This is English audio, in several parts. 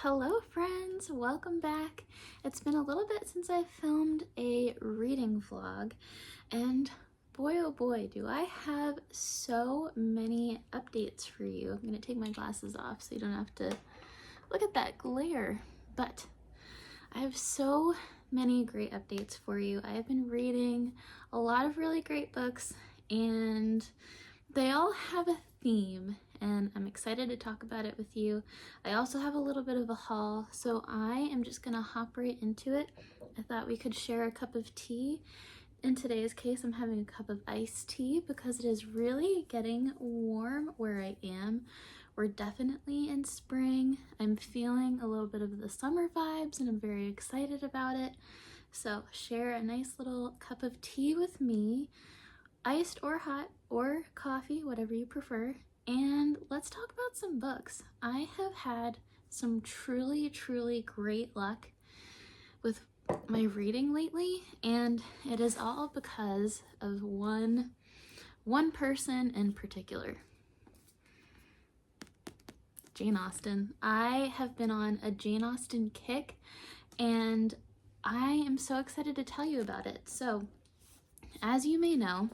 Hello friends, welcome back. It's been a little bit since I filmed a reading vlog, and boy oh boy do I have so many updates for you. I'm gonna take my glasses off so you don't have to look at that glare, but I have so many great updates for you. I have been reading a lot of really great books and they all have a theme, and I'm excited to talk about it with you. I also have a little bit of a haul, so I am just gonna hop right into it. I thought we could share a cup of tea. In today's case, I'm having a cup of iced tea because it is really getting warm where I am. We're definitely in spring. I'm feeling a little bit of the summer vibes and I'm very excited about it. So share a nice little cup of tea with me, iced or hot or coffee, whatever you prefer, and let's talk about some books. I have had some truly great luck with my reading lately, and it is all because of one person in particular. Jane Austen. I have been on a Jane Austen kick and I am so excited to tell you about it. So as you may know,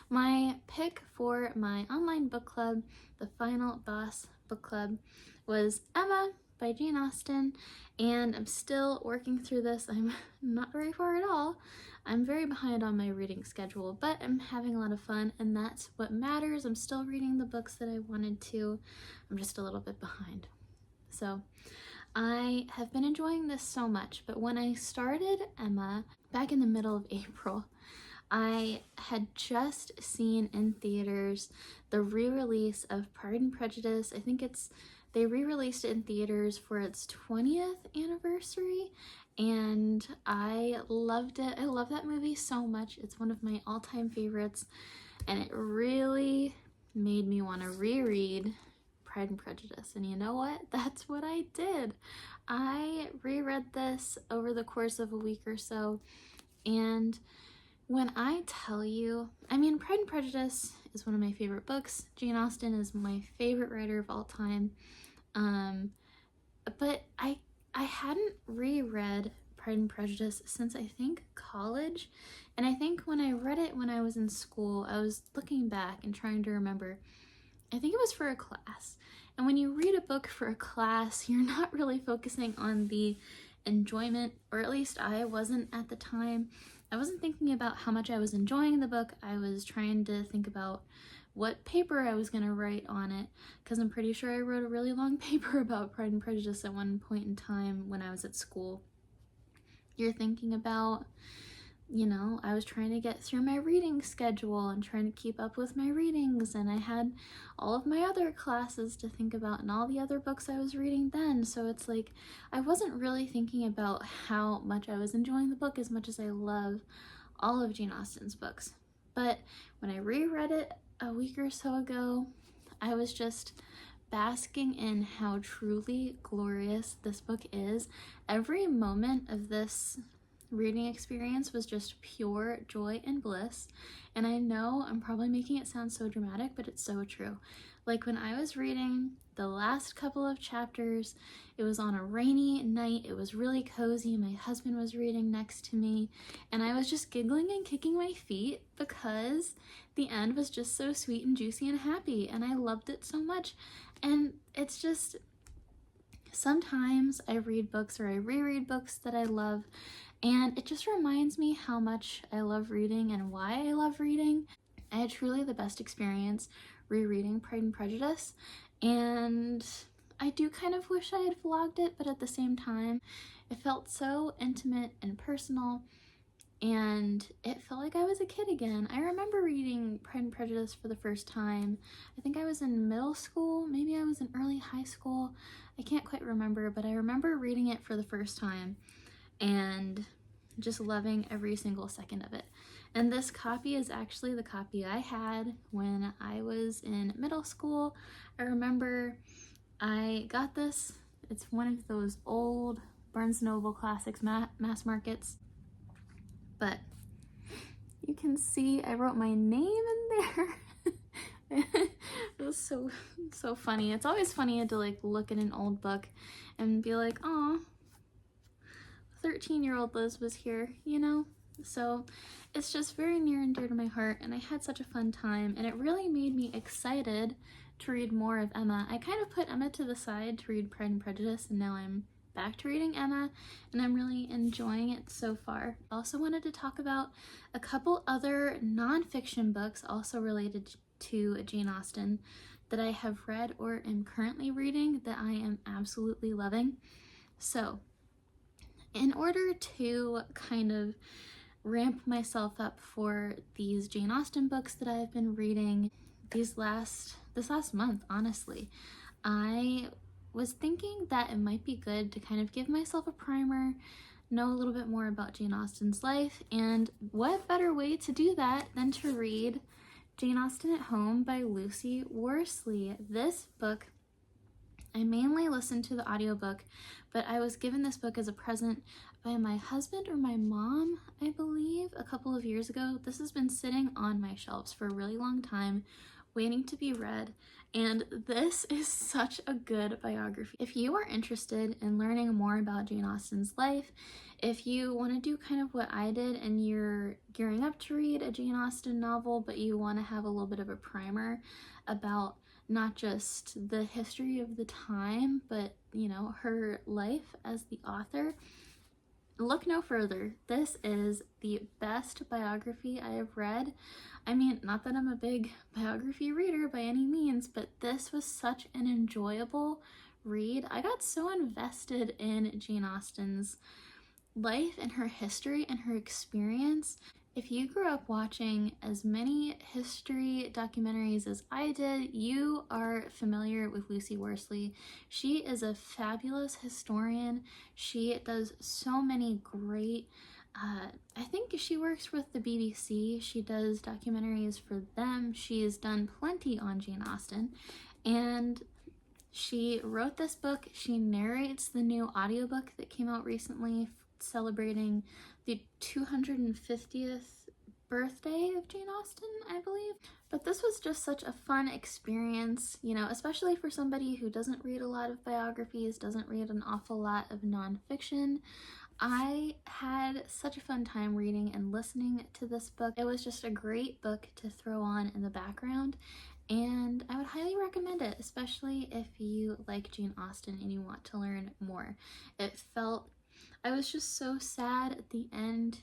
my pick for my online book club, the Final Boss book club, was Emma by Jane Austen, and I'm still working through this. I'm not very far at all. I'm very behind on my reading schedule, but I'm having a lot of fun, and that's what matters. I'm still reading the books that I wanted to. I'm just a little bit behind. So I have been enjoying this so much, but when I started Emma back in the middle of April, I had just seen in theaters the re-release of Pride and Prejudice. I think they re-released it in theaters for its 20th anniversary, and I loved it. I love that movie so much. It's one of my all-time favorites, and it really made me want to reread Pride and Prejudice. And you know what? That's what I did. I reread this over the course of a week or so, and when I tell you, Pride and Prejudice is one of my favorite books. Jane Austen is my favorite writer of all time. But I hadn't reread Pride and Prejudice since I think college. And I think when I read it when I was in school, I was looking back and trying to remember. I think it was for a class. And when you read a book for a class, you're not really focusing on the enjoyment, or at least I wasn't at the time. I wasn't thinking about how much I was enjoying the book. I was trying to think about what paper I was going to write on it, because I'm pretty sure I wrote a really long paper about Pride and Prejudice at one point in time when I was at school. You're thinking about, I was trying to get through my reading schedule and trying to keep up with my readings, and I had all of my other classes to think about and all the other books I was reading then, so it's like I wasn't really thinking about how much I was enjoying the book as much as I love all of Jane Austen's books. But when I reread it a week or so ago, I was just basking in how truly glorious this book is. Every moment of this reading experience was just pure joy and bliss, and I know I'm probably making it sound so dramatic, but it's so true. Like when I was reading the last couple of chapters, it was on a rainy night, it was really cozy, my husband was reading next to me, and I was just giggling and kicking my feet because the end was just so sweet and juicy and happy, and I loved it so much. And it's just, sometimes I read books or I reread books that I love, and it just reminds me how much I love reading and why I love reading. I had truly the best experience rereading Pride and Prejudice, and I do kind of wish I had vlogged it, but at the same time, it felt so intimate and personal, and it felt like I was a kid again. I remember reading Pride and Prejudice for the first time. I think I was in middle school, maybe I was in early high school. I can't quite remember, but I remember reading it for the first time and just loving every single second of it. And this copy is actually the copy I had when I was in middle school. I remember I got this. It's one of those old Barnes & Noble Classics mass markets. But you can see I wrote my name in there It was so funny. It's always funny to like look at an old book and be like, oh, 13-year-old Liz was here, you know? So it's just very near and dear to my heart, and I had such a fun time, and it really made me excited to read more of Emma. I kind of put Emma to the side to read Pride and Prejudice, and now I'm back to reading Emma, and I'm really enjoying it so far. I also wanted to talk about a couple other nonfiction books also related to Jane Austen that I have read or am currently reading that I am absolutely loving. So, in order to kind of ramp myself up for these Jane Austen books that I've been reading this last month, honestly, I was thinking that it might be good to kind of give myself a primer, know a little bit more about Jane Austen's life, and what better way to do that than to read Jane Austen at Home by Lucy Worsley. This book, I mainly listened to the audiobook, but I was given this book as a present by my husband or my mom, I believe, a couple of years ago. This has been sitting on my shelves for a really long time, waiting to be read, and this is such a good biography. If you are interested in learning more about Jane Austen's life, if you want to do kind of what I did and you're gearing up to read a Jane Austen novel, but you want to have a little bit of a primer about not just the history of the time, but, you know, her life as the author, look no further. This is the best biography I have read. I mean, not that I'm a big biography reader by any means, but this was such an enjoyable read. I got so invested in Jane Austen's life and her history and her experience. If you grew up watching as many history documentaries as I did, you are familiar with Lucy Worsley. She is a fabulous historian. She does so many great, I think she works with the BBC. She does documentaries for them. She has done plenty on Jane Austen, and she wrote this book. She narrates the new audiobook that came out recently celebrating the 250th birthday of Jane Austen, I believe. But this was just such a fun experience, you know, especially for somebody who doesn't read a lot of biographies, doesn't read an awful lot of nonfiction. I had such a fun time reading and listening to this book. It was just a great book to throw on in the background, and I would highly recommend it, especially if you like Jane Austen and you want to learn more. I was just so sad at the end.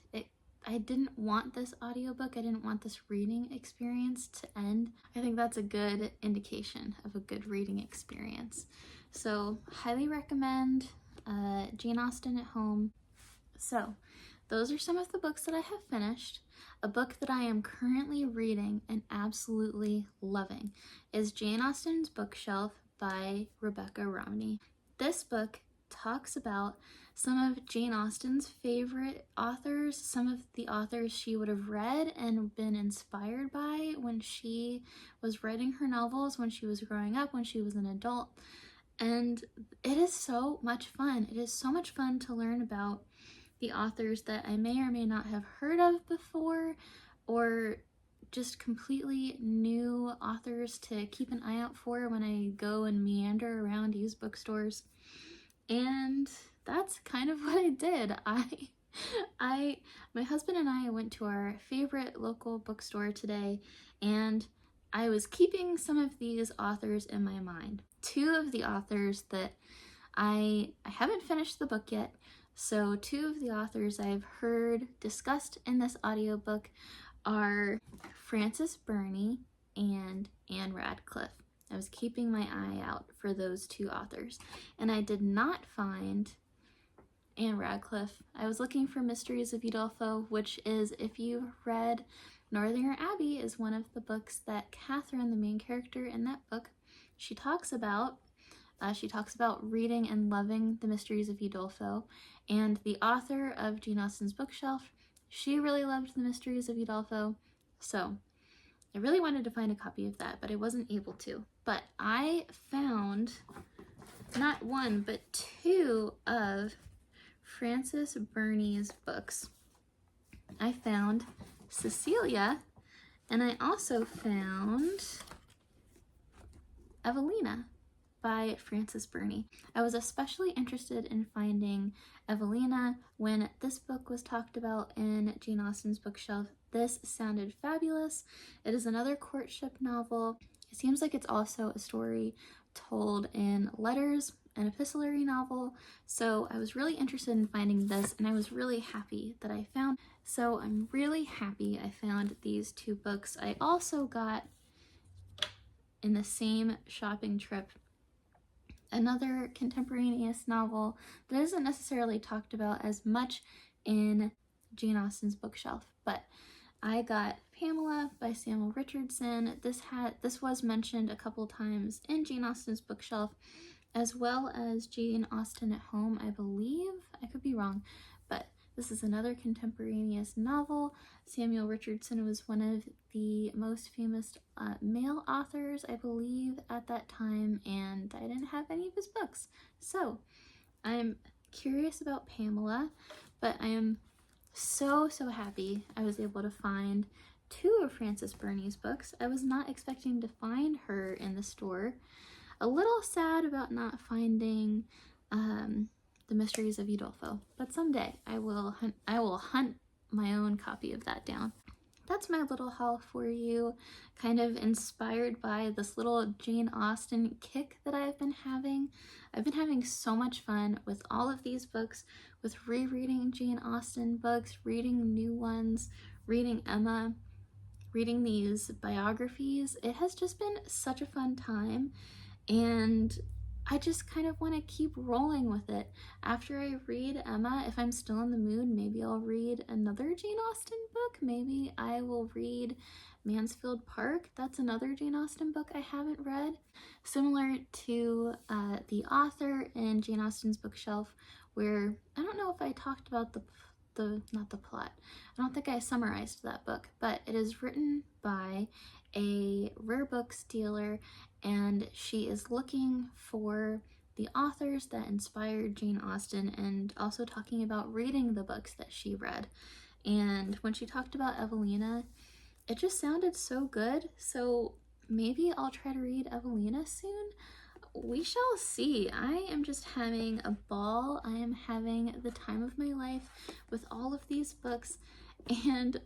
I didn't want this audiobook, I didn't want this reading experience to end. I think that's a good indication of a good reading experience. So, highly recommend Jane Austen at Home. So, those are some of the books that I have finished. A book that I am currently reading and absolutely loving is Jane Austen's Bookshelf by Rebecca Romney. This book talks about some of Jane Austen's favorite authors, some of the authors she would have read and been inspired by when she was writing her novels, when she was growing up, when she was an adult. And it is so much fun. It is so much fun to learn about the authors that I may or may not have heard of before, or just completely new authors to keep an eye out for when I go and meander around used bookstores. And that's kind of what I did. My husband and I went to our favorite local bookstore today, and I was keeping some of these authors in my mind. Two of the authors that I haven't finished the book yet, so two of the authors I've heard discussed in this audiobook are Frances Burney and Anne Radcliffe. I was keeping my eye out for those two authors, and I did not find Anne Radcliffe. I was looking for Mysteries of Udolpho, which is, if you've read Northanger Abbey, is one of the books that Catherine, the main character in that book, she talks about reading and loving the Mysteries of Udolpho, and the author of Jane Austen's Bookshelf, she really loved the Mysteries of Udolpho, so I really wanted to find a copy of that, but I wasn't able to. But I found not one, but two of Frances Burney's books. I found Cecilia, and I also found Evelina by Frances Burney. I was especially interested in finding Evelina when this book was talked about in Jane Austen's bookshelf. This sounded fabulous. It is another courtship novel. It seems like it's also a story told in letters, an epistolary novel. So I was really interested in finding this, and I was really happy that I found. So I'm really happy I found these two books. I also got, in the same shopping trip, another contemporaneous novel that isn't necessarily talked about as much in Jane Austen's bookshelf, but I got Pamela by Samuel Richardson. This was mentioned a couple times in Jane Austen's bookshelf, as well as Jane Austen at Home, I believe. I could be wrong, but this is another contemporaneous novel. Samuel Richardson was one of the most famous male authors, I believe, at that time, and I didn't have any of his books. So I'm curious about Pamela, but I am so happy I was able to find two of Frances Burney's books. I was not expecting to find her in the store. A little sad about not finding The Mysteries of Udolpho, but someday I will hunt my own copy of that down. That's my little haul for you, kind of inspired by this little Jane Austen kick that I've been having. I've been having so much fun with all of these books, with rereading Jane Austen books, reading new ones, reading Emma, reading these biographies. It has just been such a fun time, and I just kind of want to keep rolling with it. After I read Emma, if I'm still in the mood, maybe I'll read another Jane Austen book. Maybe I will read Mansfield Park. That's another Jane Austen book I haven't read. Similar to the author in Jane Austen's bookshelf, where I don't know if I talked about not the plot. I don't think I summarized that book, but it is written by a rare books dealer, and she is looking for the authors that inspired Jane Austen, and also talking about reading the books that she read. And when she talked about Evelina, it just sounded so good. So maybe I'll try to read Evelina soon. We shall see. I am just having a ball. I am having the time of my life with all of these books, and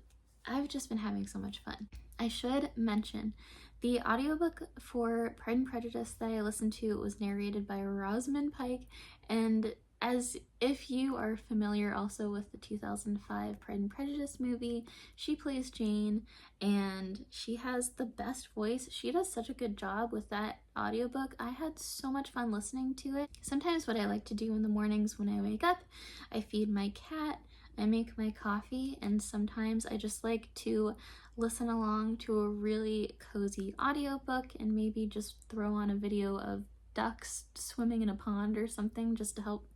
I've just been having so much fun. I should mention the audiobook for Pride and Prejudice that I listened to was narrated by Rosamund Pike, and as if you are familiar also with the 2005 Pride and Prejudice movie, she plays Jane, and she has the best voice. She does such a good job with that audiobook. I had so much fun listening to it. Sometimes what I like to do in the mornings when I wake up, I feed my cat, I make my coffee, and sometimes I just like to listen along to a really cozy audiobook and maybe just throw on a video of ducks swimming in a pond or something just to help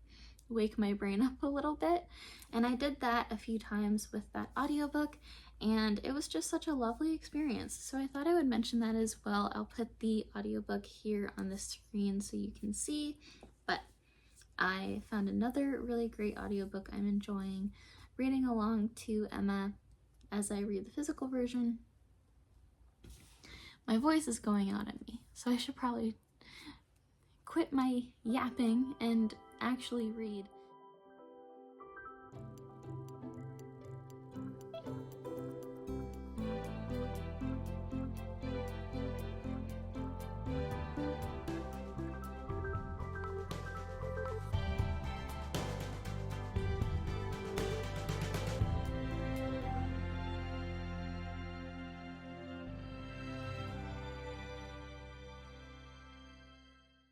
wake my brain up a little bit. And I did that a few times with that audiobook, and it was just such a lovely experience. So I thought I would mention that as well. I'll put the audiobook here on the screen so you can see, but I found another really great audiobook I'm enjoying reading along to Emma as I read the physical version. My voice is going out at me, so I should probably quit my yapping and actually read.